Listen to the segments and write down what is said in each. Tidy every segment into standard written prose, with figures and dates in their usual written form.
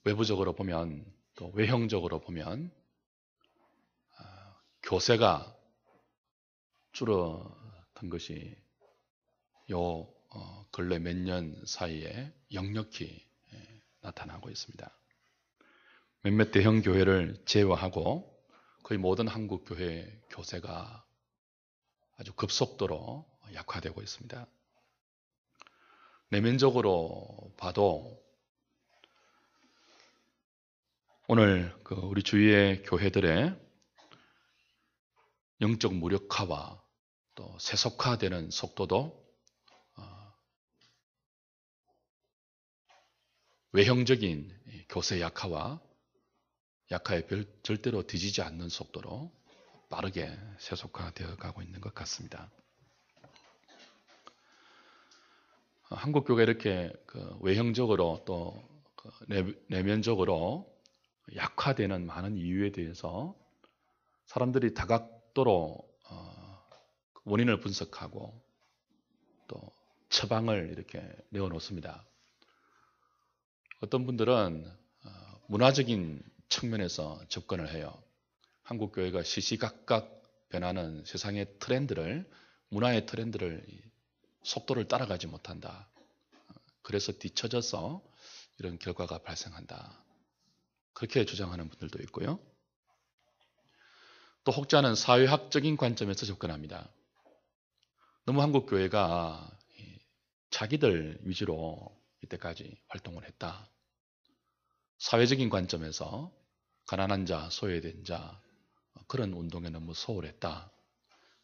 외부적으로 보면 또 외형적으로 보면 교세가 줄어든 것이 요 근래 몇 년 사이에 역력히 나타나고 있습니다. 몇몇 대형 교회를 제외하고 거의 모든 한국 교회 교세가 아주 급속도로 약화되고 있습니다. 내면적으로 봐도 오늘 우리 주위의 교회들의 영적 무력화와 또 세속화되는 속도도 외형적인 교세 약화와 약화에 절대로 뒤지지 않는 속도로 빠르게 세속화되어 가고 있는 것 같습니다. 한국 교회가 이렇게 외형적으로 또 내면적으로 약화되는 많은 이유에 대해서 사람들이 다각도로 원인을 분석하고 또 처방을 이렇게 내어놓습니다. 어떤 분들은 문화적인 측면에서 접근을 해요. 한국 교회가 시시각각 변하는 세상의 트렌드를, 문화의 트렌드를 속도를 따라가지 못한다. 그래서 뒤처져서 이런 결과가 발생한다. 그렇게 주장하는 분들도 있고요. 또 혹자는 사회학적인 관점에서 접근합니다. 너무 한국 교회가 자기들 위주로 이때까지 활동을 했다. 사회적인 관점에서 가난한 자, 소외된 자, 그런 운동에 너무 소홀했다.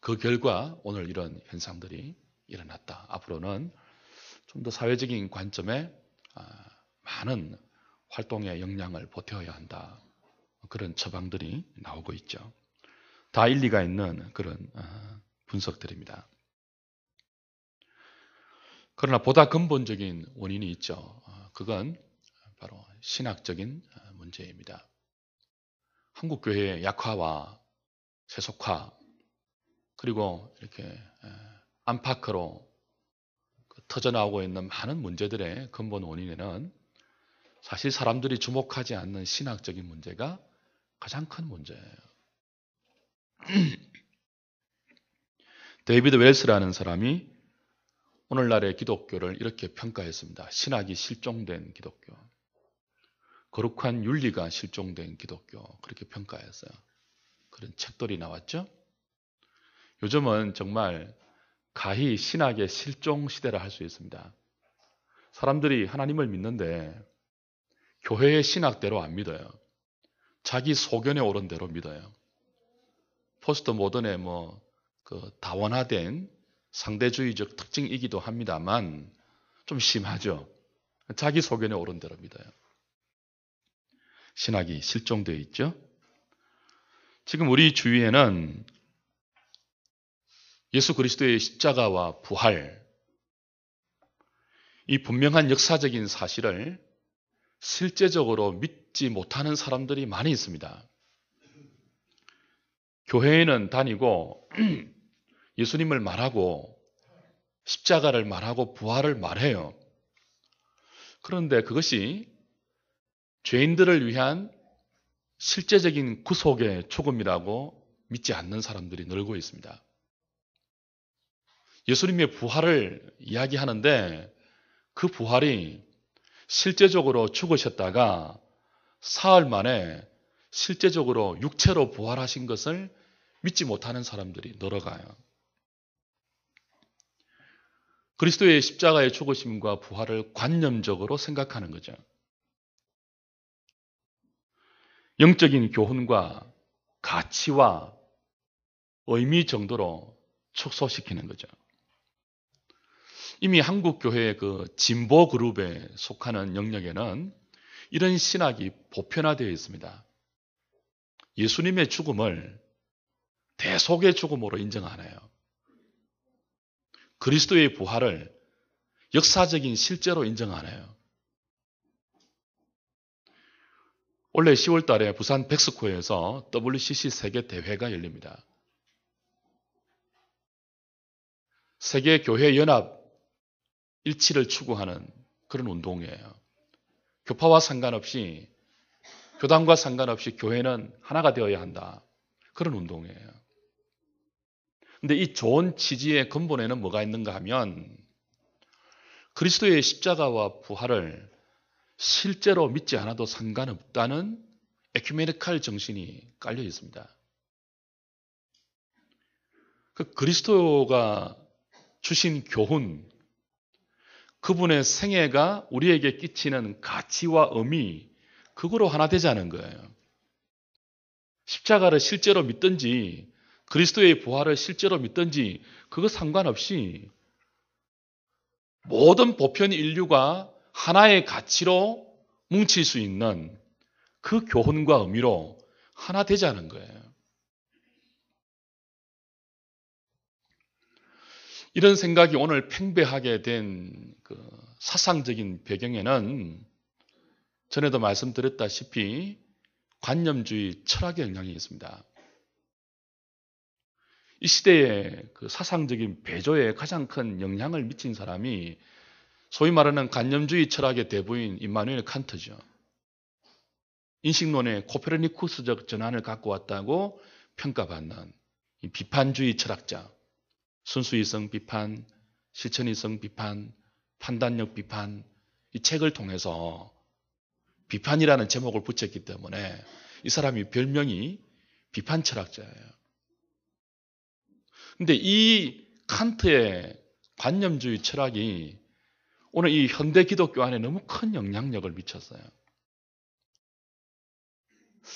그 결과 오늘 이런 현상들이 일어났다. 앞으로는 좀 더 사회적인 관점에 많은 활동의 역량을 보태어야 한다. 그런 처방들이 나오고 있죠. 다 일리가 있는 그런 분석들입니다. 그러나 보다 근본적인 원인이 있죠. 그건 바로 신학적인 문제입니다. 한국 교회의 약화와 세속화, 그리고 이렇게 안팎으로 터져나오고 있는 많은 문제들의 근본 원인에는 사실 사람들이 주목하지 않는 신학적인 문제가 가장 큰 문제예요. 데이비드 웰스라는 사람이 오늘날의 기독교를 이렇게 평가했습니다. 신학이 실종된 기독교, 거룩한 윤리가 실종된 기독교, 그렇게 평가했어요. 그런 책들이 나왔죠. 요즘은 정말 가히 신학의 실종 시대라 할 수 있습니다. 사람들이 하나님을 믿는데 교회의 신학대로 안 믿어요. 자기 소견에 오른 대로 믿어요. 포스트 모던의 다원화된 상대주의적 특징이기도 합니다만 좀 심하죠. 자기 소견에 오른 대로 믿어요. 신학이 실종되어 있죠. 지금 우리 주위에는 예수 그리스도의 십자가와 부활, 이 분명한 역사적인 사실을 실제적으로 믿지 못하는 사람들이 많이 있습니다. 교회에는 다니고 예수님을 말하고 십자가를 말하고 부활을 말해요. 그런데 그것이 죄인들을 위한 실제적인 구속의 초금이라고 믿지 않는 사람들이 늘고 있습니다. 예수님의 부활을 이야기하는데 그 부활이 실제적으로 죽으셨다가 사흘 만에 실제적으로 육체로 부활하신 것을 믿지 못하는 사람들이 늘어가요. 그리스도의 십자가의 죽으심과 부활을 관념적으로 생각하는 거죠. 영적인 교훈과 가치와 의미 정도로 축소시키는 거죠. 이미 한국 교회의 진보 그룹에 속하는 영역에는 이런 신학이 보편화되어 있습니다. 예수님의 죽음을 대속의 죽음으로 인정 안 해요. 그리스도의 부활을 역사적인 실제로 인정 안 해요. 올해 10월 달에 부산 백스코에서 WCC 세계 대회가 열립니다. 세계 교회 연합 일치를 추구하는 그런 운동이에요. 교파와 상관없이, 교단과 상관없이 교회는 하나가 되어야 한다. 그런 운동이에요. 근데 이 좋은 취지의 근본에는 뭐가 있는가 하면 그리스도의 십자가와 부활을 실제로 믿지 않아도 상관없다는 에큐메니칼 정신이 깔려 있습니다. 그 그리스도가 주신 교훈, 그분의 생애가 우리에게 끼치는 가치와 의미, 그거로 하나 되자는 거예요. 십자가를 실제로 믿든지 그리스도의 부활을 실제로 믿든지 그거 상관없이 모든 보편 인류가 하나의 가치로 뭉칠 수 있는 그 교훈과 의미로 하나 되자는 거예요. 이런 생각이 오늘 팽배하게 된 그 사상적인 배경에는 전에도 말씀드렸다시피 관념주의 철학의 영향이 있습니다. 이 시대의 그 사상적인 배조에 가장 큰 영향을 미친 사람이 소위 말하는 관념주의 철학의 대부인 임마누엘 칸트죠. 인식론의 코페르니쿠스적 전환을 갖고 왔다고 평가받는 이 비판주의 철학자, 순수이성 비판, 실천이성 비판, 판단력 비판, 이 책을 통해서 비판이라는 제목을 붙였기 때문에 이 사람이 별명이 비판 철학자예요. 근데 이 칸트의 관념주의 철학이 오늘 이 현대 기독교 안에 너무 큰 영향력을 미쳤어요.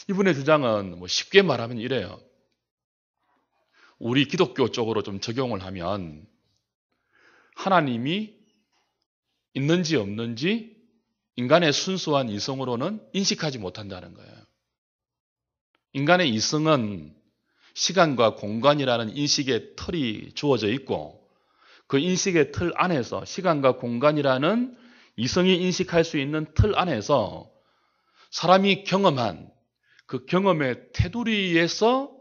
이분의 주장은 뭐 쉽게 말하면 이래요. 우리 기독교 쪽으로 좀 적용을 하면 하나님이 있는지 없는지 인간의 순수한 이성으로는 인식하지 못한다는 거예요. 인간의 이성은 시간과 공간이라는 인식의 틀이 주어져 있고 그 인식의 틀 안에서 시간과 공간이라는 이성이 인식할 수 있는 틀 안에서 사람이 경험한 그 경험의 테두리에서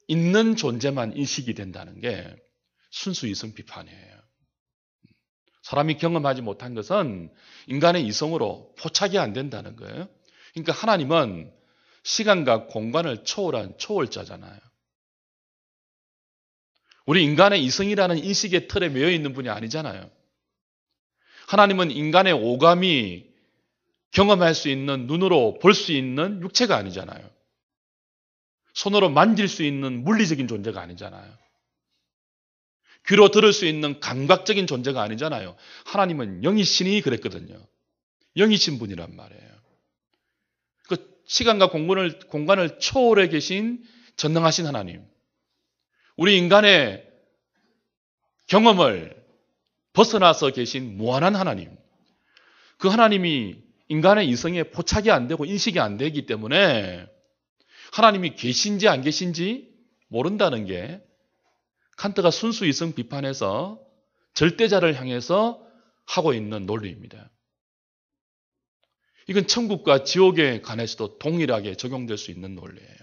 있는 존재만 인식이 된다는 게 순수 이성 비판이에요. 사람이 경험하지 못한 것은 인간의 이성으로 포착이 안 된다는 거예요. 그러니까 하나님은 시간과 공간을 초월한 초월자잖아요. 우리 인간의 이성이라는 인식의 틀에 매여 있는 분이 아니잖아요. 하나님은 인간의 오감이 경험할 수 있는, 눈으로 볼 수 있는 육체가 아니잖아요. 손으로 만질 수 있는 물리적인 존재가 아니잖아요. 귀로 들을 수 있는 감각적인 존재가 아니잖아요. 하나님은 영이신이 그랬거든요. 영이신 분이란 말이에요. 그 시간과 공간을 초월해 계신 전능하신 하나님. 우리 인간의 경험을 벗어나서 계신 무한한 하나님. 그 하나님이 인간의 이성에 포착이 안 되고 인식이 안 되기 때문에 하나님이 계신지 안 계신지 모른다는 게 칸트가 순수 이성 비판에서 절대자를 향해서 하고 있는 논리입니다. 이건 천국과 지옥에 관해서도 동일하게 적용될 수 있는 논리예요.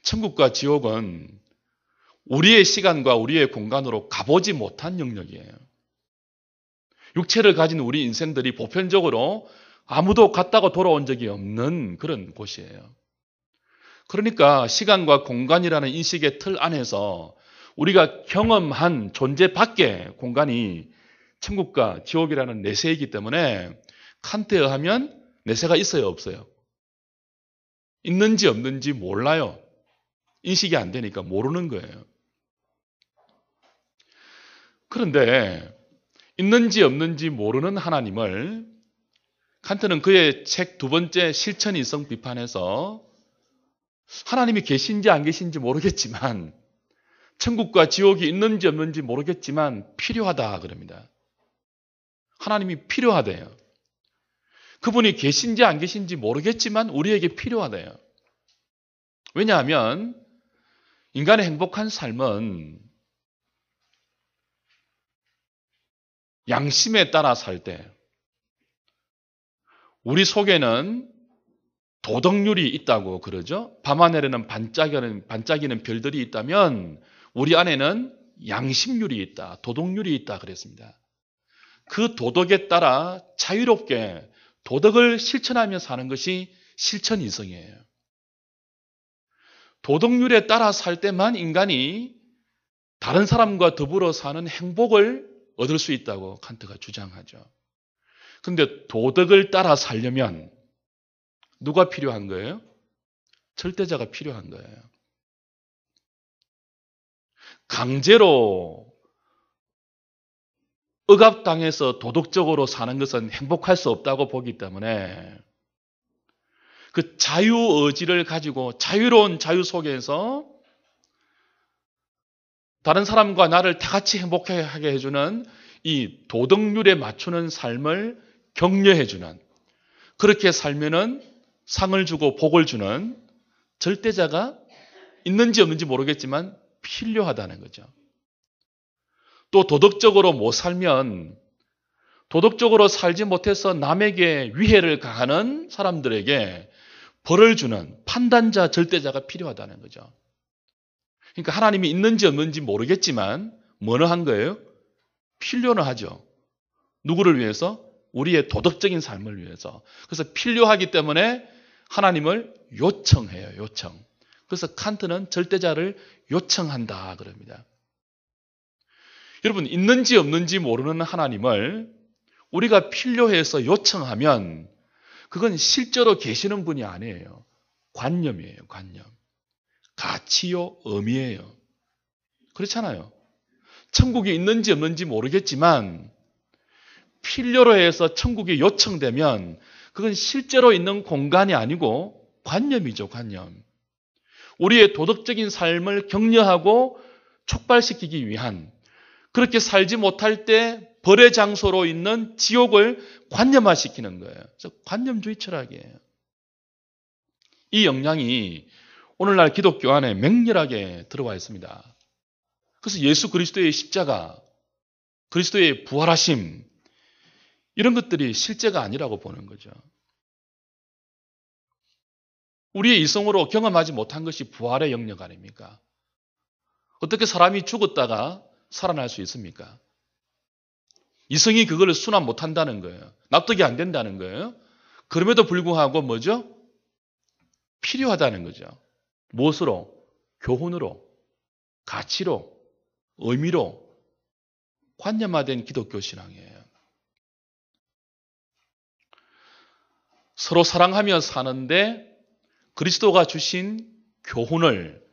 천국과 지옥은 우리의 시간과 우리의 공간으로 가보지 못한 영역이에요. 육체를 가진 우리 인생들이 보편적으로 아무도 갔다고 돌아온 적이 없는 그런 곳이에요. 그러니까 시간과 공간이라는 인식의 틀 안에서 우리가 경험한 존재 밖의 공간이 천국과 지옥이라는 내세이기 때문에 칸트에 의하면 내세가 있어요, 없어요? 있는지 없는지 몰라요. 인식이 안 되니까 모르는 거예요. 그런데 있는지 없는지 모르는 하나님을 칸트는 그의 책 두 번째 실천이성 비판에서 하나님이 계신지 안 계신지 모르겠지만 천국과 지옥이 있는지 없는지 모르겠지만 필요하다 그럽니다. 하나님이 필요하대요. 그분이 계신지 안 계신지 모르겠지만 우리에게 필요하대요. 왜냐하면 인간의 행복한 삶은 양심에 따라 살 때 우리 속에는 도덕률이 있다고 그러죠. 밤하늘에는 반짝이는 별들이 있다면 우리 안에는 양심률이 있다, 도덕률이 있다 그랬습니다. 그 도덕에 따라 자유롭게 도덕을 실천하며 사는 것이 실천 이성이에요. 도덕률에 따라 살 때만 인간이 다른 사람과 더불어 사는 행복을 얻을 수 있다고 칸트가 주장하죠. 그런데 도덕을 따라 살려면 누가 필요한 거예요? 절대자가 필요한 거예요. 강제로 억압당해서 도덕적으로 사는 것은 행복할 수 없다고 보기 때문에 그 자유의지를 가지고 자유로운 자유 속에서 다른 사람과 나를 다 같이 행복하게 해주는 이 도덕률에 맞추는 삶을 격려해주는, 그렇게 살면은 상을 주고 복을 주는 절대자가 있는지 없는지 모르겠지만 필요하다는 거죠. 또 도덕적으로 못 살면, 도덕적으로 살지 못해서 남에게 위해를 가하는 사람들에게 벌을 주는 판단자, 절대자가 필요하다는 거죠. 그러니까 하나님이 있는지 없는지 모르겠지만 뭐는 한 거예요? 필요는 하죠. 누구를 위해서? 우리의 도덕적인 삶을 위해서. 그래서 필요하기 때문에 하나님을 요청해요. 요청. 그래서 칸트는 절대자를 요청한다 그럽니다. 여러분, 있는지 없는지 모르는 하나님을 우리가 필요해서 요청하면 그건 실제로 계시는 분이 아니에요. 관념이에요. 관념. 가치요, 의미예요. 그렇잖아요. 천국이 있는지 없는지 모르겠지만 필요로 해서 천국이 요청되면 그건 실제로 있는 공간이 아니고 관념이죠. 관념. 우리의 도덕적인 삶을 격려하고 촉발시키기 위한, 그렇게 살지 못할 때 벌의 장소로 있는 지옥을 관념화시키는 거예요. 그래서 관념주의 철학이에요. 이 영향이 오늘날 기독교 안에 맹렬하게 들어와 있습니다. 그래서 예수 그리스도의 십자가, 그리스도의 부활하심, 이런 것들이 실제가 아니라고 보는 거죠. 우리의 이성으로 경험하지 못한 것이 부활의 영역 아닙니까? 어떻게 사람이 죽었다가 살아날 수 있습니까? 이성이 그걸 수납 못한다는 거예요. 납득이 안 된다는 거예요. 그럼에도 불구하고 뭐죠? 필요하다는 거죠. 무엇으로? 교훈으로, 가치로, 의미로 관념화된 기독교 신앙이에요. 서로 사랑하며 사는데 그리스도가 주신 교훈을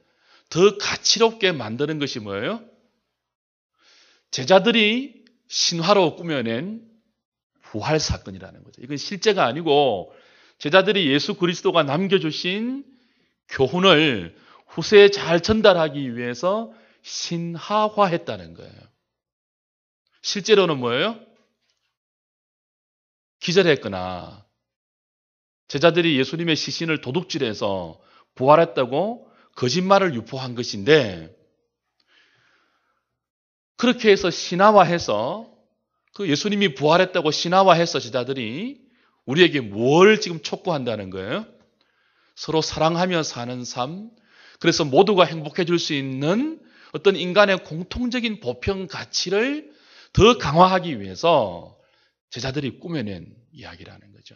더 가치롭게 만드는 것이 뭐예요? 제자들이 신화로 꾸며낸 부활 사건이라는 거죠. 이건 실제가 아니고 제자들이 예수 그리스도가 남겨주신 교훈을 후세에 잘 전달하기 위해서 신화화했다는 거예요. 실제로는 뭐예요? 기절했거나 제자들이 예수님의 시신을 도둑질해서 부활했다고 거짓말을 유포한 것인데, 그렇게 해서 신화화해서 그 예수님이 부활했다고 신화화해서 제자들이 우리에게 뭘 지금 촉구한다는 거예요? 서로 사랑하며 사는 삶, 그래서 모두가 행복해질 수 있는 어떤 인간의 공통적인 보편 가치를 더 강화하기 위해서 제자들이 꾸며낸 이야기라는 거죠.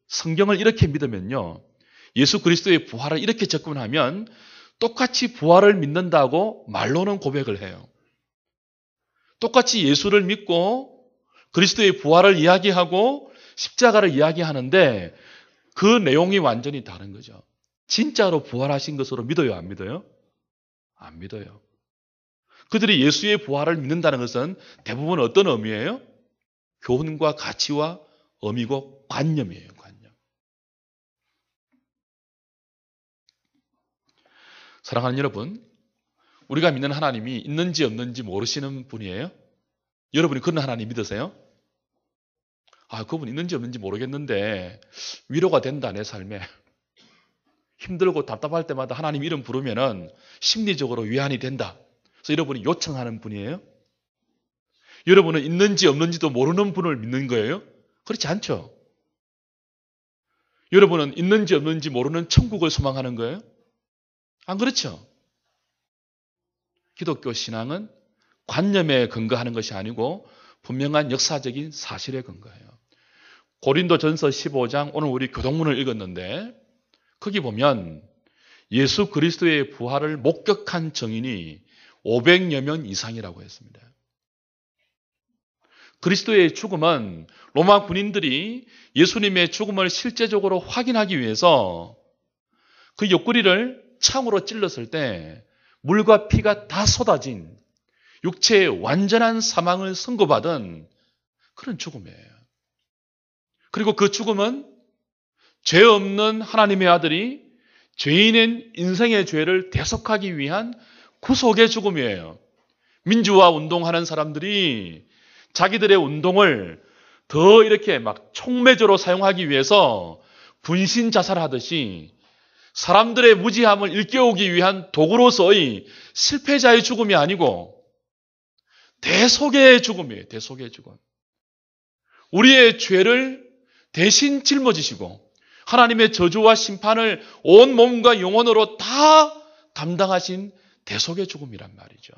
성경을 이렇게 믿으면요, 예수 그리스도의 부활을 이렇게 접근하면 똑같이 부활을 믿는다고 말로는 고백을 해요. 똑같이 예수를 믿고 그리스도의 부활을 이야기하고 십자가를 이야기하는데 그 내용이 완전히 다른 거죠. 진짜로 부활하신 것으로 믿어요, 안 믿어요? 안 믿어요. 그들이 예수의 부활을 믿는다는 것은 대부분 어떤 의미예요? 교훈과 가치와 의미고 관념이에요. 관념. 사랑하는 여러분, 우리가 믿는 하나님이 있는지 없는지 모르시는 분이에요? 여러분이 그런 하나님 믿으세요? 아, 그분 있는지 없는지 모르겠는데 위로가 된다, 내 삶에. 힘들고 답답할 때마다 하나님 이름 부르면은 심리적으로 위안이 된다. 그래서 여러분이 요청하는 분이에요? 여러분은 있는지 없는지도 모르는 분을 믿는 거예요? 그렇지 않죠? 여러분은 있는지 없는지 모르는 천국을 소망하는 거예요? 안 그렇죠? 기독교 신앙은 관념에 근거하는 것이 아니고 분명한 역사적인 사실에 근거해요. 고린도전서 15장, 오늘 우리 교동문을 읽었는데 거기 보면 예수 그리스도의 부활을 목격한 증인이 500여 명 이상이라고 했습니다. 그리스도의 죽음은 로마 군인들이 예수님의 죽음을 실제적으로 확인하기 위해서 그 옆구리를 창으로 찔렀을 때 물과 피가 다 쏟아진 육체의 완전한 사망을 선고받은 그런 죽음이에요. 그리고 그 죽음은 죄 없는 하나님의 아들이 죄인의 인생의 죄를 대속하기 위한 구속의 죽음이에요. 민주화 운동하는 사람들이 자기들의 운동을 더 이렇게 막 촉매제로 사용하기 위해서 분신 자살하듯이 사람들의 무지함을 일깨우기 위한 도구로서의 실패자의 죽음이 아니고 대속의 죽음이에요. 대속의 죽음. 우리의 죄를 대신 짊어지시고 하나님의 저주와 심판을 온 몸과 영혼으로 다 담당하신 대속의 죽음이란 말이죠.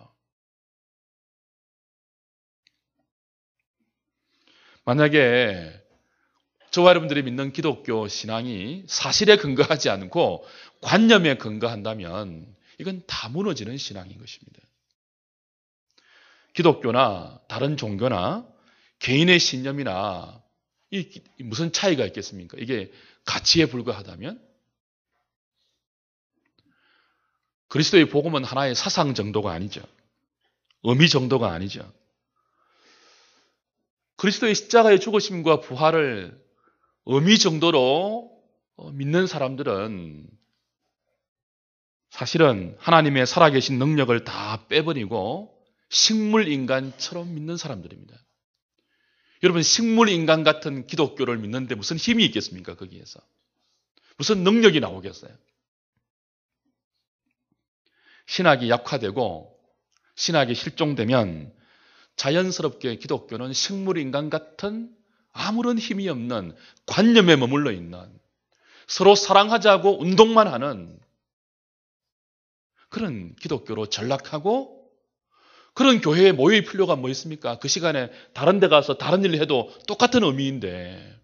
만약에 저와 여러분들이 믿는 기독교 신앙이 사실에 근거하지 않고 관념에 근거한다면 이건 다 무너지는 신앙인 것입니다. 기독교나 다른 종교나 개인의 신념이나 무슨 차이가 있겠습니까? 이게 가치에 불과하다면? 그리스도의 복음은 하나의 사상 정도가 아니죠. 의미 정도가 아니죠. 그리스도의 십자가의 죽으심과 부활을 의미 정도로 믿는 사람들은 사실은 하나님의 살아계신 능력을 다 빼버리고 식물인간처럼 믿는 사람들입니다. 여러분, 식물인간 같은 기독교를 믿는데 무슨 힘이 있겠습니까? 거기에서. 무슨 능력이 나오겠어요? 신학이 약화되고 신학이 실종되면 자연스럽게 기독교는 식물인간 같은 아무런 힘이 없는 관념에 머물러 있는 서로 사랑하자고 운동만 하는 그런 기독교로 전락하고 그런 교회에 모일 필요가 뭐 있습니까? 그 시간에 다른 데 가서 다른 일을 해도 똑같은 의미인데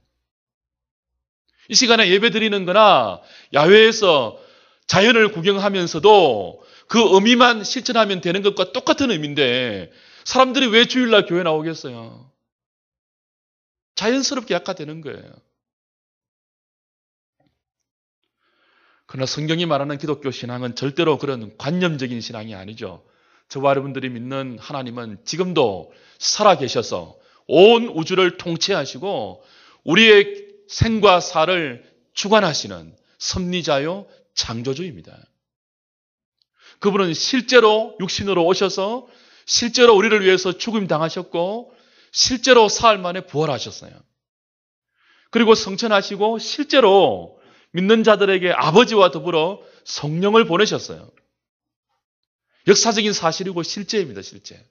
이 시간에 예배 드리는 거나 야외에서 자연을 구경하면서도 그 의미만 실천하면 되는 것과 똑같은 의미인데 사람들이 왜 주일날 교회 나오겠어요? 자연스럽게 약화되는 거예요. 그러나 성경이 말하는 기독교 신앙은 절대로 그런 관념적인 신앙이 아니죠. 저와 여러분들이 믿는 하나님은 지금도 살아계셔서 온 우주를 통치하시고 우리의 생과 사를 주관하시는 섭리자요 창조주입니다. 그분은 실제로 육신으로 오셔서 실제로 우리를 위해서 죽임 당하셨고 실제로 사흘 만에 부활하셨어요. 그리고 성천하시고 실제로 믿는 자들에게 아버지와 더불어 성령을 보내셨어요. 역사적인 사실이고 실제입니다. 실제.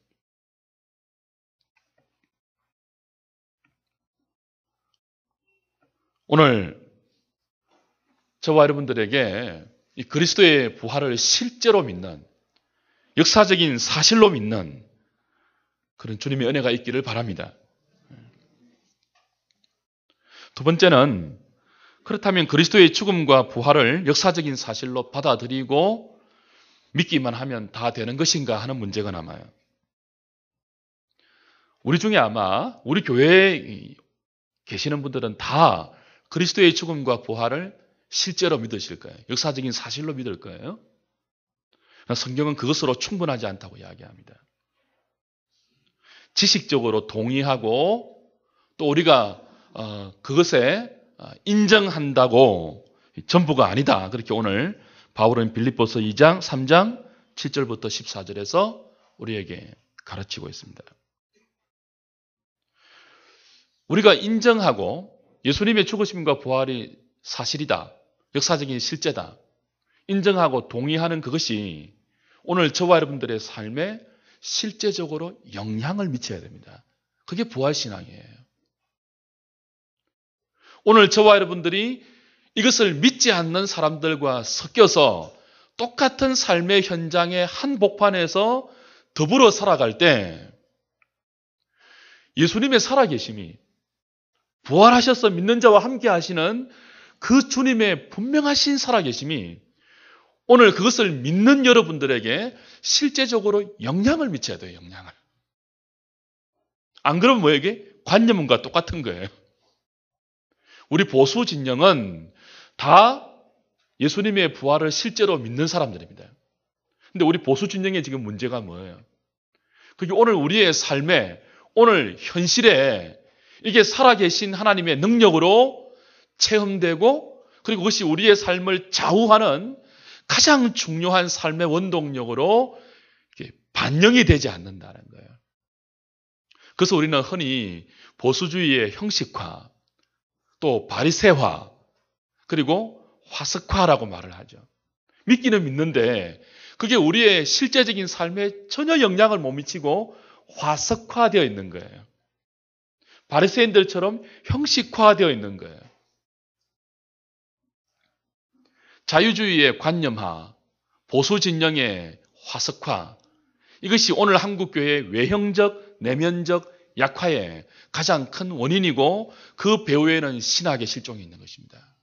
오늘 저와 여러분들에게 이 그리스도의 부활을 실제로 믿는 역사적인 사실로 믿는 그런 주님의 은혜가 있기를 바랍니다. 두 번째는 그렇다면 그리스도의 죽음과 부활을 역사적인 사실로 받아들이고 믿기만 하면 다 되는 것인가 하는 문제가 남아요. 우리 중에 아마 우리 교회에 계시는 분들은 다 그리스도의 죽음과 부활을 실제로 믿으실 거예요. 역사적인 사실로 믿을 거예요. 성경은 그것으로 충분하지 않다고 이야기합니다. 지식적으로 동의하고 또 우리가 그것에 인정한다고 전부가 아니다. 그렇게 오늘 바울은 빌립보서 2장 3장 7절부터 14절에서 우리에게 가르치고 있습니다. 우리가 인정하고 예수님의 죽으심과 부활이 사실이다. 역사적인 실제다. 인정하고 동의하는 그것이 오늘 저와 여러분들의 삶에 실제적으로 영향을 미쳐야 됩니다. 그게 부활신앙이에요. 오늘 저와 여러분들이 이것을 믿지 않는 사람들과 섞여서 똑같은 삶의 현장의 한 복판에서 더불어 살아갈 때 예수님의 살아계심이 부활하셔서 믿는 자와 함께 하시는 그 주님의 분명하신 살아계심이 오늘 그것을 믿는 여러분들에게 실제적으로 영향을 미쳐야 돼요. 영향을. 안 그러면 뭐에게? 관념과 똑같은 거예요. 우리 보수 진영은 다 예수님의 부활을 실제로 믿는 사람들입니다. 근데 우리 보수 진영의 지금 문제가 뭐예요? 그게 오늘 우리의 삶에, 오늘 현실에 이게 살아계신 하나님의 능력으로 체험되고, 그리고 그것이 우리의 삶을 좌우하는 가장 중요한 삶의 원동력으로 반영이 되지 않는다는 거예요. 그래서 우리는 흔히 보수주의의 형식화, 또 바리새화, 그리고 화석화라고 말을 하죠. 믿기는 믿는데 그게 우리의 실제적인 삶에 전혀 영향을 못 미치고 화석화되어 있는 거예요. 바리새인들처럼 형식화되어 있는 거예요. 자유주의의 관념화, 보수 진영의 화석화, 이것이 오늘 한국교회의 외형적, 내면적 약화의 가장 큰 원인이고 그 배후에는 신학의 실종이 있는 것입니다.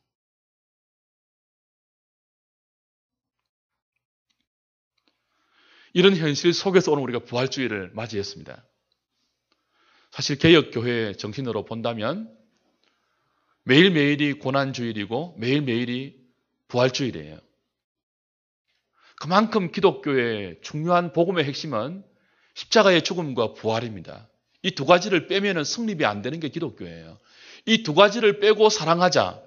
이런 현실 속에서 오늘 우리가 부활주의를 맞이했습니다. 사실 개혁교회의 정신으로 본다면 매일매일이 고난주일이고 매일매일이 부활주일이에요. 그만큼 기독교의 중요한 복음의 핵심은 십자가의 죽음과 부활입니다. 이 두 가지를 빼면 성립이 안 되는 게 기독교예요. 이 두 가지를 빼고 사랑하자.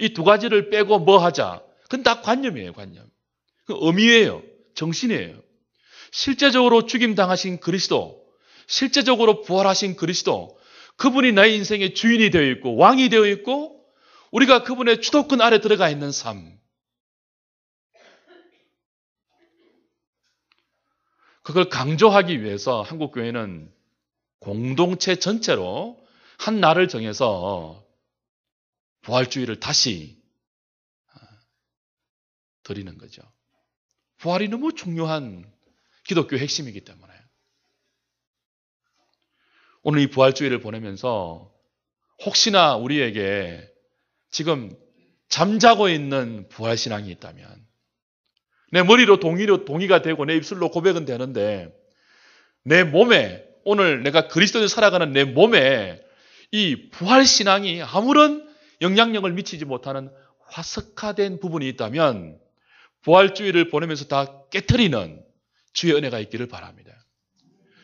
이 두 가지를 빼고 뭐 하자. 그건 다 관념이에요, 관념. 그 의미예요. 정신이에요. 실제적으로 죽임당하신 그리스도, 실제적으로 부활하신 그리스도, 그분이 나의 인생의 주인이 되어 있고 왕이 되어 있고 우리가 그분의 주도권 아래 들어가 있는 삶. 그걸 강조하기 위해서 한국교회는 공동체 전체로 한 날을 정해서 부활주의를 다시 드리는 거죠. 부활이 너무 중요한 기독교 핵심이기 때문에. 오늘 이 부활주의를 보내면서 혹시나 우리에게 지금 잠자고 있는 부활신앙이 있다면 내 머리로 동의가 되고 내 입술로 고백은 되는데 내 몸에 오늘 내가 그리스도를 살아가는 내 몸에 이 부활신앙이 아무런 영향력을 미치지 못하는 화석화된 부분이 있다면 부활주의를 보내면서 다 깨트리는 주의 은혜가 있기를 바랍니다.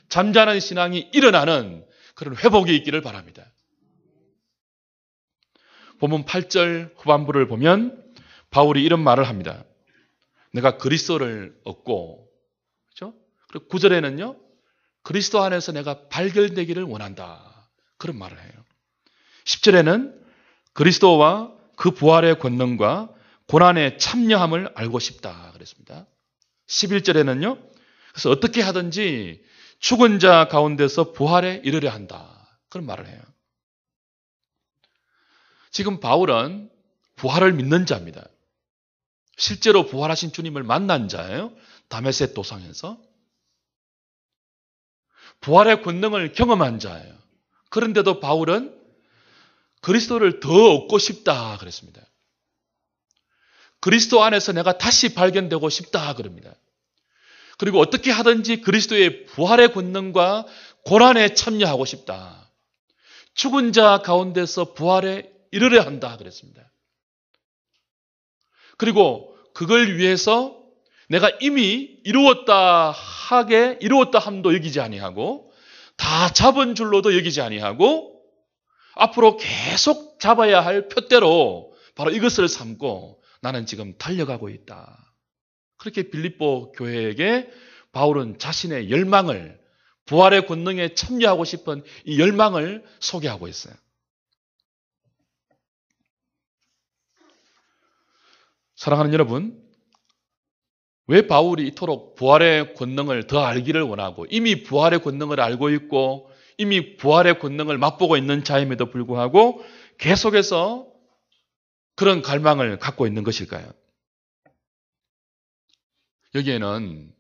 잠자는 신앙이 일어나는 그런 회복이 있기를 바랍니다. 본문 8절 후반부를 보면 바울이 이런 말을 합니다. 내가 그리스도를 얻고, 그렇죠? 그리고 9절에는요, 그리스도 안에서 내가 발견되기를 원한다. 그런 말을 해요. 10절에는 그리스도와 그 부활의 권능과 고난의 참여함을 알고 싶다. 그랬습니다. 11절에는요, 그래서 어떻게 하든지 죽은 자 가운데서 부활에 이르려 한다. 그런 말을 해요. 지금 바울은 부활을 믿는 자입니다. 실제로 부활하신 주님을 만난 자예요. 다메섹 도상에서. 부활의 권능을 경험한 자예요. 그런데도 바울은 그리스도를 더 얻고 싶다 그랬습니다. 그리스도 안에서 내가 다시 발견되고 싶다 그럽니다. 그리고 어떻게 하든지 그리스도의 부활의 권능과 고난에 참여하고 싶다. 죽은 자 가운데서 부활에 이르려 한다 그랬습니다. 그리고 그걸 위해서 내가 이미 이루었다 함도 여기지 아니하고 다 잡은 줄로도 여기지 아니하고 앞으로 계속 잡아야 할 표대로 바로 이것을 삼고 나는 지금 달려가고 있다. 그렇게 빌립보 교회에게 바울은 자신의 열망을, 부활의 권능에 참여하고 싶은 이 열망을 소개하고 있어요. 사랑하는 여러분, 왜 바울이 이토록 부활의 권능을 더 알기를 원하고 이미 부활의 권능을 알고 있고 이미 부활의 권능을 맛보고 있는 자임에도 불구하고 계속해서 그런 갈망을 갖고 있는 것일까요? 여기에는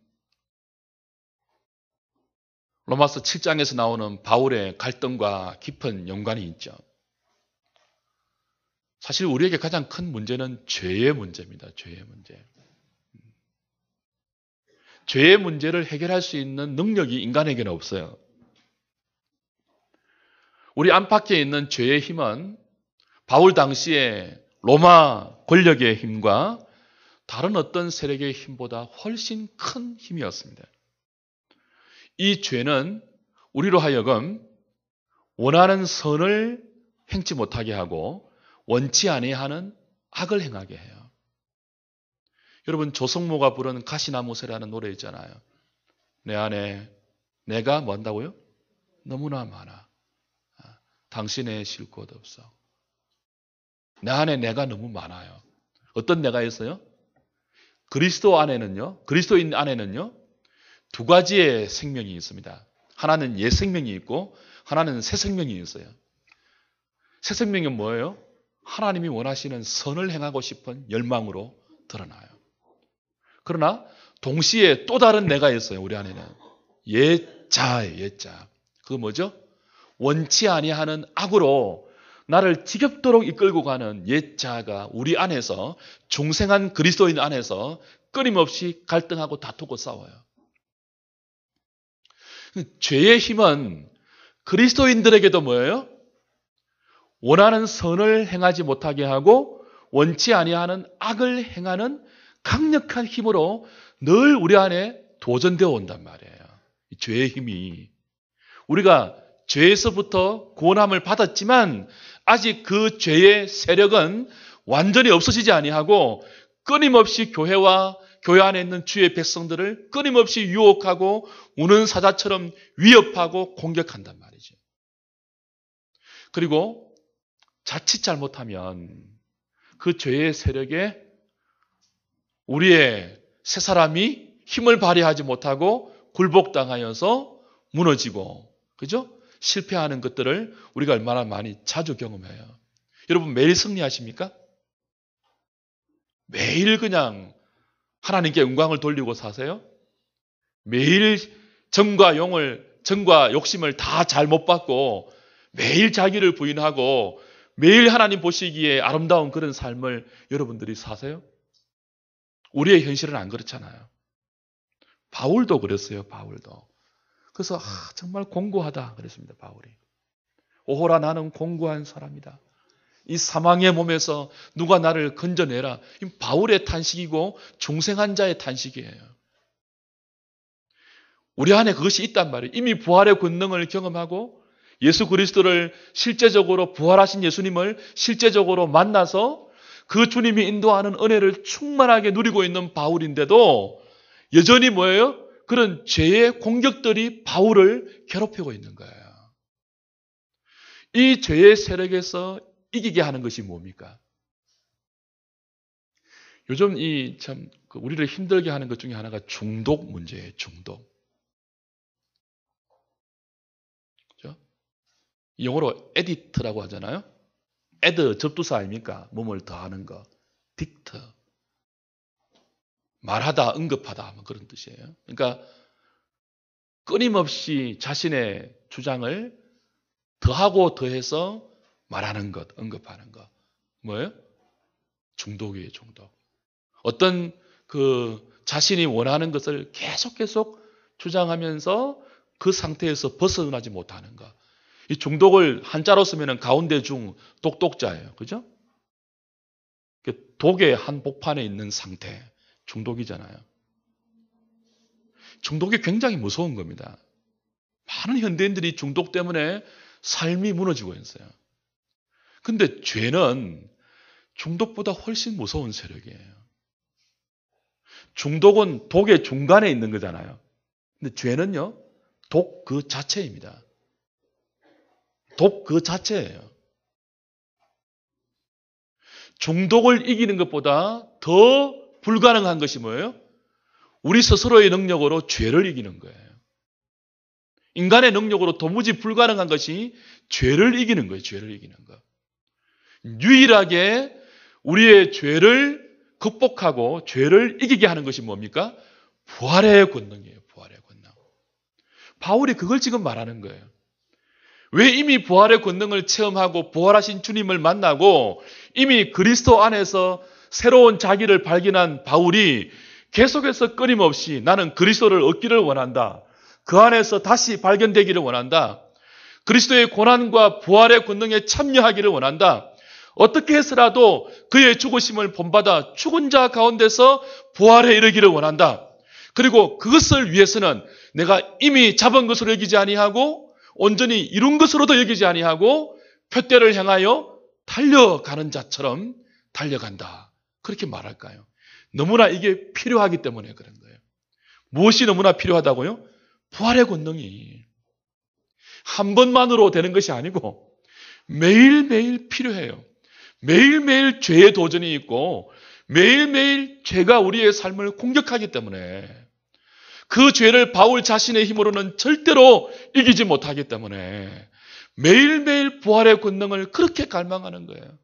로마서 7장에서 나오는 바울의 갈등과 깊은 연관이 있죠. 사실 우리에게 가장 큰 문제는 죄의 문제입니다. 죄의 문제. 죄의 문제를 해결할 수 있는 능력이 인간에게는 없어요. 우리 안팎에 있는 죄의 힘은 바울 당시에 로마 권력의 힘과 다른 어떤 세력의 힘보다 훨씬 큰 힘이었습니다. 이 죄는 우리로 하여금 원하는 선을 행치 못하게 하고 원치 아니하는 악을 행하게 해요. 여러분 조성모가 부른 가시나무새라는 노래 있잖아요. 내 안에 내가 뭐 한다고요? 너무나 많아. 당신의 쉴 곳 없어. 내 안에 내가 너무 많아요. 어떤 내가 있어요? 그리스도인 안에는요, 두 가지의 생명이 있습니다. 하나는 옛 생명이 있고, 하나는 새 생명이 있어요. 새 생명은 뭐예요? 하나님이 원하시는 선을 행하고 싶은 열망으로 드러나요. 그러나 동시에 또 다른 내가 있어요. 우리 안에는 옛자예요. 옛자. 그거 뭐죠? 원치 아니하는 악으로 나를 지겹도록 이끌고 가는 옛자가 우리 안에서, 중생한 그리스도인 안에서 끊임없이 갈등하고 다투고 싸워요. 죄의 힘은 그리스도인들에게도 뭐예요? 원하는 선을 행하지 못하게 하고 원치 아니하는 악을 행하는 강력한 힘으로 늘 우리 안에 도전되어 온단 말이에요. 죄의 힘이. 우리가 죄에서부터 구원함을 받았지만 아직 그 죄의 세력은 완전히 없어지지 아니하고 끊임없이 교회와 교회 안에 있는 주의 백성들을 끊임없이 유혹하고 우는 사자처럼 위협하고 공격한단 말이죠. 그리고 자칫 잘못하면 그 죄의 세력에 우리의 새 사람이 힘을 발휘하지 못하고 굴복당하여서 무너지고, 그죠? 실패하는 것들을 우리가 얼마나 많이 자주 경험해요. 여러분 매일 승리하십니까? 매일 그냥 하나님께 영광을 돌리고 사세요? 매일 정과 욕심을 다 잘 못 받고 매일 자기를 부인하고 매일 하나님 보시기에 아름다운 그런 삶을 여러분들이 사세요? 우리의 현실은 안 그렇잖아요. 바울도 그랬어요. 바울도. 그래서 정말 공고하다 그랬습니다. 바울이. 오호라 나는 공고한 사람이다. 이 사망의 몸에서 누가 나를 건져내라. 이 바울의 탄식이고 중생한 자의 탄식이에요. 우리 안에 그것이 있단 말이에요. 이미 부활의 권능을 경험하고 예수 그리스도를 실제적으로 부활하신 예수님을 실제적으로 만나서 그 주님이 인도하는 은혜를 충만하게 누리고 있는 바울인데도 여전히 뭐예요? 그런 죄의 공격들이 바울을 괴롭히고 있는 거예요. 이 죄의 세력에서 이기게 하는 것이 뭡니까? 요즘 우리를 힘들게 하는 것 중에 하나가 중독 문제예요. 중독. 그죠? 영어로 에디트라고 하잖아요. 에드 접두사 아닙니까? 몸을 더하는 거. 딕트. 말하다, 언급하다 뭐 그런 뜻이에요. 그러니까 끊임없이 자신의 주장을 더하고 더해서 말하는 것, 언급하는 것. 뭐예요? 중독이에요, 중독. 어떤 자신이 원하는 것을 계속 주장하면서 그 상태에서 벗어나지 못하는 것. 이 중독을 한자로 쓰면 가운데 중 독독자예요. 그죠? 독의 한복판에 있는 상태. 중독이잖아요. 중독이 굉장히 무서운 겁니다. 많은 현대인들이 중독 때문에 삶이 무너지고 있어요. 근데 죄는 중독보다 훨씬 무서운 세력이에요. 중독은 독의 중간에 있는 거잖아요. 근데 죄는요, 독 그 자체입니다. 독 그 자체예요. 중독을 이기는 것보다 더 불가능한 것이 뭐예요? 우리 스스로의 능력으로 죄를 이기는 거예요. 인간의 능력으로 도무지 불가능한 것이 죄를 이기는 거예요. 죄를 이기는 것. 유일하게 우리의 죄를 극복하고 죄를 이기게 하는 것이 뭡니까? 부활의 권능이에요. 부활의 권능. 바울이 그걸 지금 말하는 거예요. 왜 이미 부활의 권능을 체험하고 부활하신 주님을 만나고 이미 그리스도 안에서 새로운 자기를 발견한 바울이 계속해서 끊임없이 나는 그리스도를 얻기를 원한다. 그 안에서 다시 발견되기를 원한다. 그리스도의 고난과 부활의 권능에 참여하기를 원한다. 어떻게 해서라도 그의 죽으심을 본받아 죽은 자 가운데서 부활에 이르기를 원한다. 그리고 그것을 위해서는 내가 이미 잡은 것으로 여기지 아니하고 온전히 이룬 것으로도 여기지 아니하고 표대를 향하여 달려가는 자처럼 달려간다. 그렇게 말할까요? 너무나 이게 필요하기 때문에 그런 거예요. 무엇이 너무나 필요하다고요? 부활의 권능이 한 번만으로 되는 것이 아니고 매일매일 필요해요. 매일매일 죄의 도전이 있고 매일매일 죄가 우리의 삶을 공격하기 때문에 그 죄를 바울 자신의 힘으로는 절대로 이기지 못하기 때문에 매일매일 부활의 권능을 그렇게 갈망하는 거예요.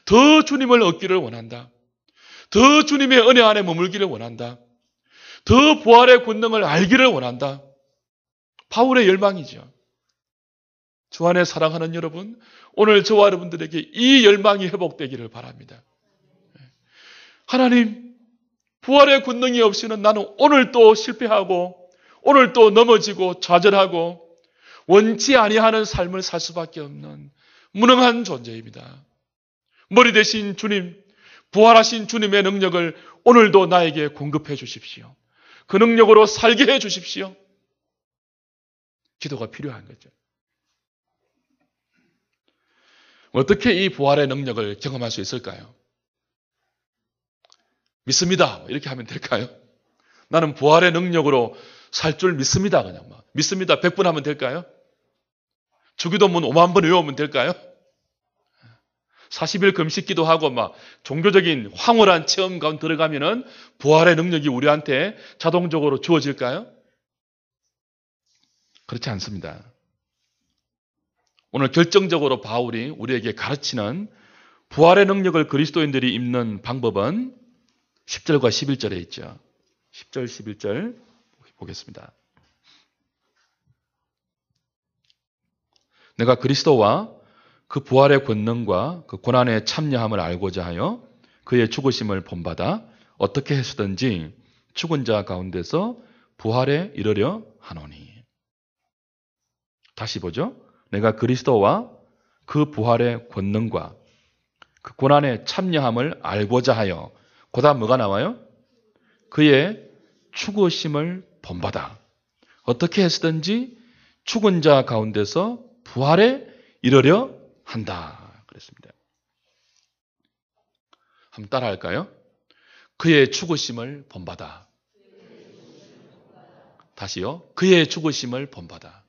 더 주님을 얻기를 원한다. 더 주님의 은혜 안에 머물기를 원한다. 더 부활의 권능을 알기를 원한다. 바울의 열망이죠. 주 안에 사랑하는 여러분, 오늘 저와 여러분들에게 이 열망이 회복되기를 바랍니다. 하나님, 부활의 권능이 없이는 나는 오늘 또 실패하고 오늘 또 넘어지고 좌절하고 원치 아니하는 삶을 살 수밖에 없는 무능한 존재입니다. 머리 대신 주님, 부활하신 주님의 능력을 오늘도 나에게 공급해 주십시오. 그 능력으로 살게 해 주십시오. 기도가 필요한 거죠. 어떻게 이 부활의 능력을 경험할 수 있을까요? 믿습니다. 이렇게 하면 될까요? 나는 부활의 능력으로 살 줄 믿습니다. 그냥 막. 믿습니다. 100번 하면 될까요? 주기도문 5만 번 외우면 될까요? 40일 금식기도 하고 막 종교적인 황홀한 체험 가운데 들어가면은 부활의 능력이 우리한테 자동적으로 주어질까요? 그렇지 않습니다. 오늘 결정적으로 바울이 우리에게 가르치는 부활의 능력을 그리스도인들이 입는 방법은 10절과 11절에 있죠. 10절, 11절 보겠습니다. 내가 그리스도와 그 부활의 권능과 그 고난에 참여함을 알고자 하여 그의 죽으심을 본받아 어떻게 해서든지 죽은 자 가운데서 부활에 이르려 하노니. 다시 보죠. 내가 그리스도와 그 부활의 권능과 그 고난에 참여함을 알고자 하여 그 다음 뭐가 나와요? 그의 죽으심을 본받아 어떻게 해서든지 죽은 자 가운데서 부활에 이르려 한다. 그랬습니다. 한번 따라 할까요? 그의 죽으심을 본받아. 다시요. 그의 죽으심을 본받아.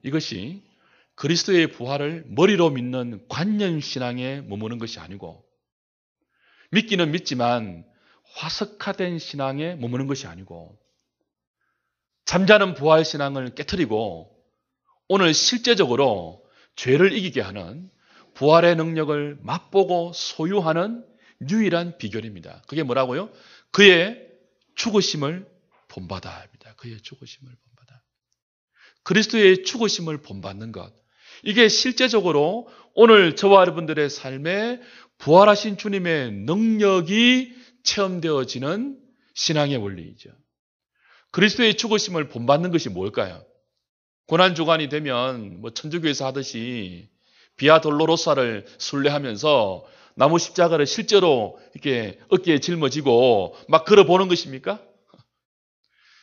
이것이 그리스도의 부활을 머리로 믿는 관념신앙에 머무는 것이 아니고 믿기는 믿지만 화석화된 신앙에 머무는 것이 아니고 잠자는 부활신앙을 깨트리고 오늘 실제적으로 죄를 이기게 하는 부활의 능력을 맛보고 소유하는 유일한 비결입니다. 그게 뭐라고요? 그의 죽으심을 본받아입니다. 그의 죽으심을 본받아. 그리스도의 죽으심을 본받는 것. 이게 실제적으로 오늘 저와 여러분들의 삶에 부활하신 주님의 능력이 체험되어지는 신앙의 원리이죠. 그리스도의 죽으심을 본받는 것이 뭘까요? 고난주간이 되면 천주교에서 하듯이 비아 돌로로사를 순례하면서 나무 십자가를 실제로 이렇게 어깨에 짊어지고 막 걸어보는 것입니까?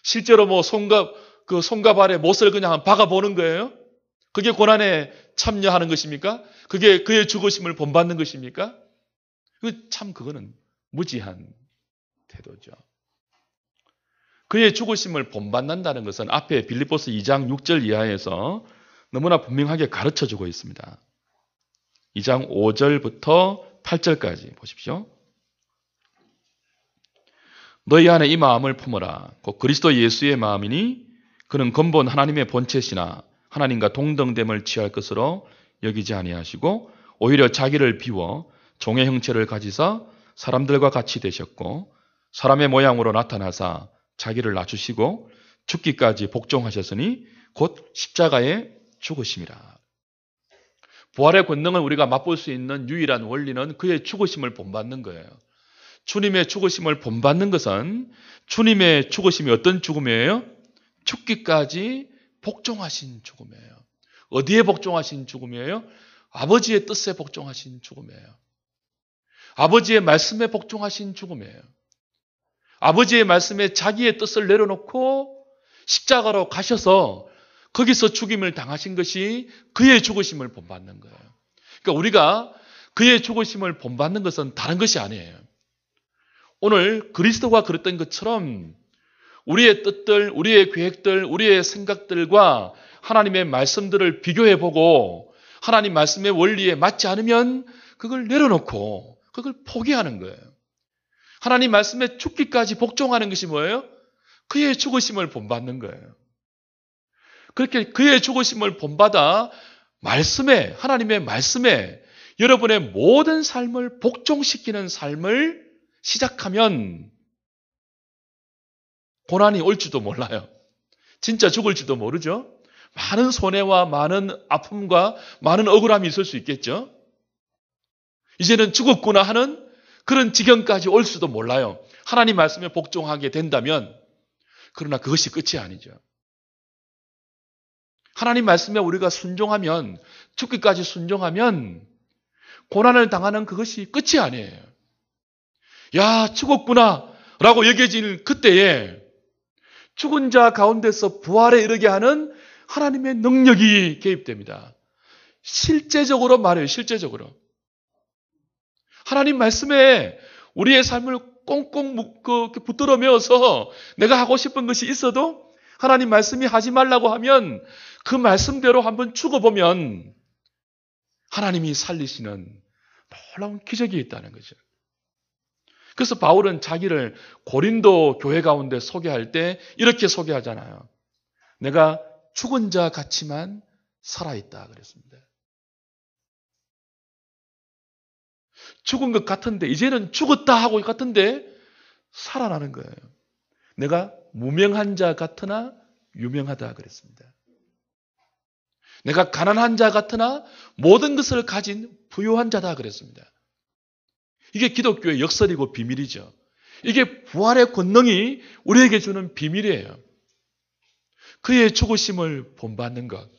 실제로 손과 발에 못을 그냥 박아보는 거예요? 그게 고난에 참여하는 것입니까? 그게 그의 죽으심을 본받는 것입니까? 그거는 무지한 태도죠. 그의 죽으심을 본받는다는 것은 앞에 빌립보서 2장 6절 이하에서 너무나 분명하게 가르쳐주고 있습니다. 2장 5절부터 8절까지 보십시오. 너희 안에 이 마음을 품어라. 곧 그리스도 예수의 마음이니 그는 근본 하나님의 본체시나 하나님과 동등됨을 취할 것으로 여기지 아니하시고 오히려 자기를 비워 종의 형체를 가지사 사람들과 같이 되셨고 사람의 모양으로 나타나사 자기를 낮추시고 죽기까지 복종하셨으니 곧 십자가에 죽으심이라. 부활의 권능을 우리가 맛볼 수 있는 유일한 원리는 그의 죽으심을 본받는 거예요. 주님의 죽으심을 본받는 것은 주님의 죽으심이 어떤 죽음이에요? 죽기까지 복종하신 죽음이에요. 어디에 복종하신 죽음이에요? 아버지의 뜻에 복종하신 죽음이에요. 아버지의 말씀에 복종하신 죽음이에요. 아버지의 말씀에 자기의 뜻을 내려놓고 십자가로 가셔서 거기서 죽임을 당하신 것이 그의 죽으심을 본받는 거예요. 그러니까 우리가 그의 죽으심을 본받는 것은 다른 것이 아니에요. 오늘 그리스도가 그랬던 것처럼 우리의 뜻들, 우리의 계획들, 우리의 생각들과 하나님의 말씀들을 비교해보고 하나님 말씀의 원리에 맞지 않으면 그걸 내려놓고 그걸 포기하는 거예요. 하나님 말씀에 죽기까지 복종하는 것이 뭐예요? 그의 죽으심을 본받는 거예요. 그렇게 그의 죽으심을 본받아 말씀에, 하나님의 말씀에 여러분의 모든 삶을 복종시키는 삶을 시작하면 고난이 올지도 몰라요. 진짜 죽을지도 모르죠. 많은 손해와 많은 아픔과 많은 억울함이 있을 수 있겠죠. 이제는 죽었구나 하는 그런 지경까지 올 수도 몰라요. 하나님 말씀에 복종하게 된다면. 그러나 그것이 끝이 아니죠. 하나님 말씀에 우리가 순종하면, 죽기까지 순종하면 고난을 당하는 그것이 끝이 아니에요. 야, 죽었구나 라고 여겨질 그때에 죽은 자 가운데서 부활에 이르게 하는 하나님의 능력이 개입됩니다. 실제적으로 말해요. 실제적으로. 하나님 말씀에 우리의 삶을 꽁꽁 붙들어 메어서 내가 하고 싶은 것이 있어도 하나님 말씀이 하지 말라고 하면 그 말씀대로 한번 죽어보면 하나님이 살리시는 놀라운 기적이 있다는 거죠. 그래서 바울은 자기를 고린도 교회 가운데 소개할 때 이렇게 소개하잖아요. 내가 죽은 자 같지만 살아있다 그랬습니다. 죽은 것 같은데 이제는 죽었다 하고 같은데 살아나는 거예요. 내가 무명한 자 같으나 유명하다 그랬습니다. 내가 가난한 자 같으나 모든 것을 가진 부유한 자다 그랬습니다. 이게 기독교의 역설이고 비밀이죠. 이게 부활의 권능이 우리에게 주는 비밀이에요. 그의 죽으심을 본받는 것.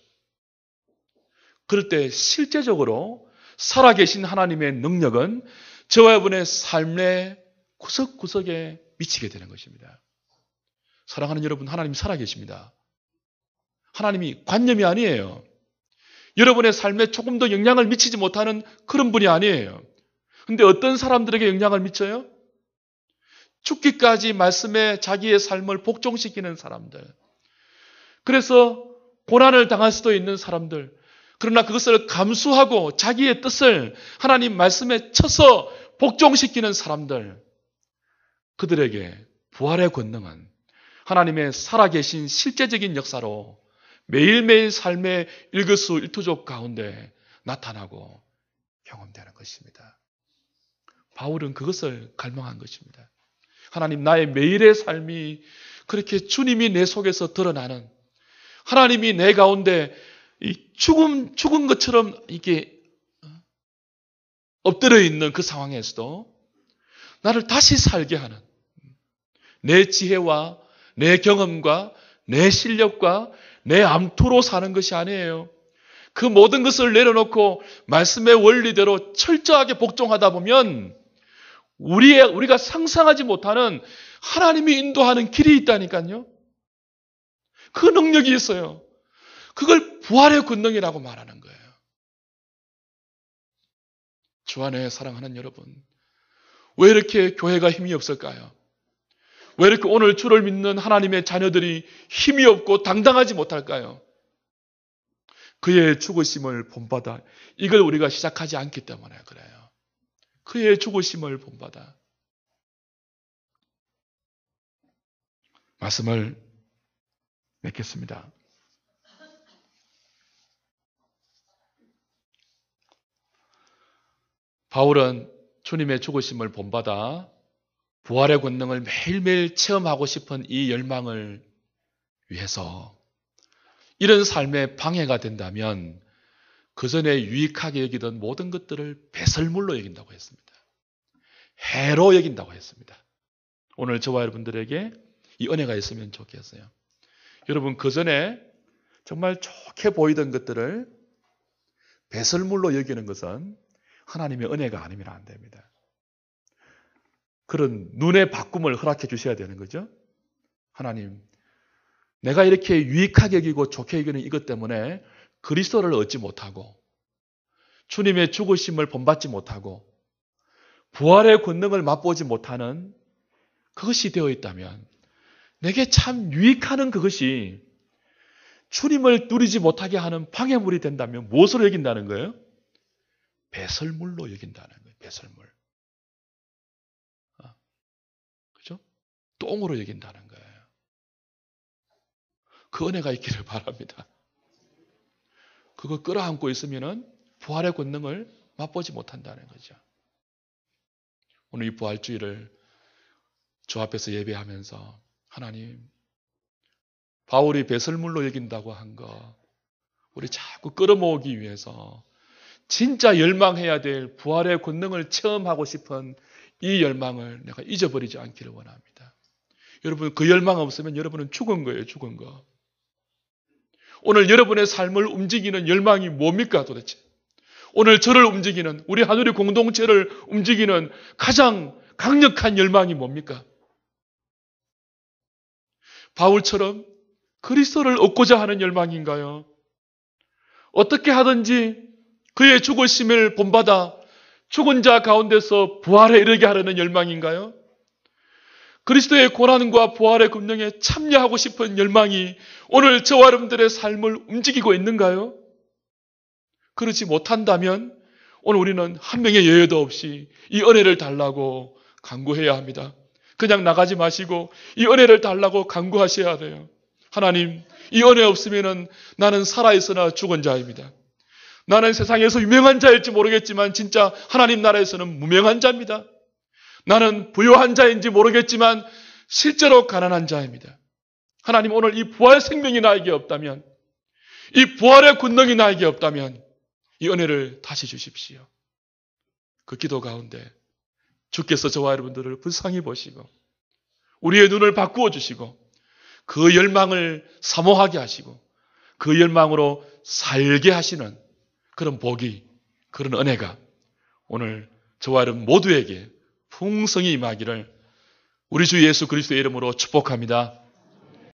그럴 때 실제적으로 살아계신 하나님의 능력은 저와 여러분의 삶의 구석구석에 미치게 되는 것입니다. 사랑하는 여러분, 하나님 살아계십니다. 하나님이 관념이 아니에요. 여러분의 삶에 조금 더 영향을 미치지 못하는 그런 분이 아니에요. 근데 어떤 사람들에게 영향을 미쳐요? 죽기까지 말씀에 자기의 삶을 복종시키는 사람들. 그래서 고난을 당할 수도 있는 사람들. 그러나 그것을 감수하고 자기의 뜻을 하나님 말씀에 쳐서 복종시키는 사람들. 그들에게 부활의 권능은 하나님의 살아계신 실제적인 역사로 매일매일 삶의 일거수일투족 가운데 나타나고 경험되는 것입니다. 바울은 그것을 갈망한 것입니다. 하나님, 나의 매일의 삶이 그렇게 주님이 내 속에서 드러나는, 하나님이 내 가운데 죽은 것처럼 이게 엎드려 있는 그 상황에서도 나를 다시 살게 하는, 내 지혜와 내 경험과 내 실력과 내 암투로 사는 것이 아니에요. 그 모든 것을 내려놓고 말씀의 원리대로 철저하게 복종하다 보면 우리가 상상하지 못하는 하나님이 인도하는 길이 있다니까요. 그 능력이 있어요. 그걸 부활의 권능이라고 말하는 거예요. 주 안에 사랑하는 여러분, 왜 이렇게 교회가 힘이 없을까요? 왜 이렇게 오늘 주를 믿는 하나님의 자녀들이 힘이 없고 당당하지 못할까요? 그의 죽으심을 본받아. 이걸 우리가 시작하지 않기 때문에 그래요. 그의 죽으심을 본받아. 말씀을 맺겠습니다. 바울은 주님의 죽으심을 본받아 부활의 권능을 매일매일 체험하고 싶은 이 열망을 위해서 이런 삶에 방해가 된다면 그 전에 유익하게 여기던 모든 것들을 배설물로 여긴다고 했습니다. 해로 여긴다고 했습니다. 오늘 저와 여러분들에게 이 은혜가 있으면 좋겠어요. 여러분, 그 전에 정말 좋게 보이던 것들을 배설물로 여기는 것은 하나님의 은혜가 아니면 안 됩니다. 그런 눈의 바꿈을 허락해 주셔야 되는 거죠. 하나님, 내가 이렇게 유익하게 여기고 좋게 여기는 이것 때문에 그리스도를 얻지 못하고 주님의 죽으심을 본받지 못하고 부활의 권능을 맛보지 못하는 그것이 되어 있다면 내게 참 유익하는 그것이 주님을 누리지 못하게 하는 방해물이 된다면 무엇으로 여긴다는 거예요? 배설물로 여긴다는 거예요. 배설물. 그죠? 똥으로 여긴다는 거예요. 그 은혜가 있기를 바랍니다. 그거 끌어안고 있으면은 부활의 권능을 맛보지 못한다는 거죠. 오늘 이 부활주의를 주 앞에서 예배하면서 하나님, 바울이 배설물로 여긴다고 한 거 우리 자꾸 끌어모으기 위해서 진짜 열망해야 될 부활의 권능을 체험하고 싶은 이 열망을 내가 잊어버리지 않기를 원합니다. 여러분, 그 열망 없으면 여러분은 죽은 거예요. 죽은 거. 오늘 여러분의 삶을 움직이는 열망이 뭡니까 도대체? 오늘 저를 움직이는, 우리 하늘의 공동체를 움직이는 가장 강력한 열망이 뭡니까? 바울처럼 그리스도를 얻고자 하는 열망인가요? 어떻게 하든지 그의 죽으심을 본받아 죽은 자 가운데서 부활에 이르게 하려는 열망인가요? 그리스도의 고난과 부활의 금령에 참여하고 싶은 열망이 오늘 저와 여러분들의 삶을 움직이고 있는가요? 그렇지 못한다면 오늘 우리는 한 명의 여유도 없이 이 은혜를 달라고 간구해야 합니다. 그냥 나가지 마시고 이 은혜를 달라고 간구하셔야 돼요. 하나님, 이 은혜 없으면 나는 살아있으나 죽은 자입니다. 나는 세상에서 유명한 자일지 모르겠지만 진짜 하나님 나라에서는 무명한 자입니다. 나는 부유한 자인지 모르겠지만 실제로 가난한 자입니다. 하나님, 오늘 이 부활 생명이 나에게 없다면, 이 부활의 권능이 나에게 없다면 이 은혜를 다시 주십시오. 그 기도 가운데 주께서 저와 여러분들을 불쌍히 보시고 우리의 눈을 바꾸어 주시고 그 열망을 사모하게 하시고 그 열망으로 살게 하시는 그런 복이, 그런 은혜가 오늘 저와 여러분 모두에게 풍성히 임하기를 우리 주 예수 그리스도의 이름으로 축복합니다.